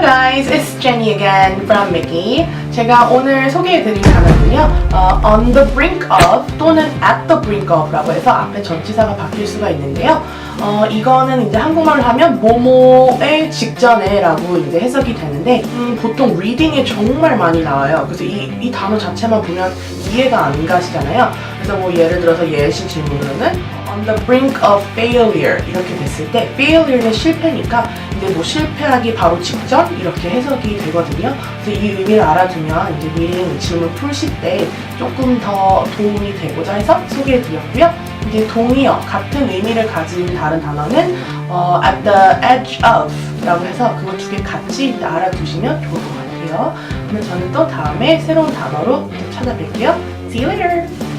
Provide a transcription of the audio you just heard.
guys, it's Jenny again from Mickey. 제가 오늘 소개해드릴 단어는요, on the brink of 또는 at the brink of 라고 해서 앞에 전치사가 바뀔 수가 있는데요. 이거는 이제 한국말로 하면 뭐뭐의 직전에 라고 이제 해석이 되는데, 보통 리딩에 정말 많이 나와요. 그래서 이 단어 자체만 보면 이해가 안 가시잖아요. 그래서 뭐 예를 들어서 예시 질문으로는 on the brink of failure 이렇게 됐을 때 failure는 실패니까 이제 뭐 실패하기 바로 직전 이렇게 해석이 되거든요. 그래서 이 의미를 알아두면 이제 미리 질문 푸실 때 조금 더 도움이 되고자 해서 소개해드렸고요. 이제 동의어 같은 의미를 가진 다른 단어는 at the edge of 라고 해서 그거 두 개 같이 알아두시면 좋을 것 같아요. 그러면 저는 또 다음에 새로운 단어로 찾아뵐게요. See you later!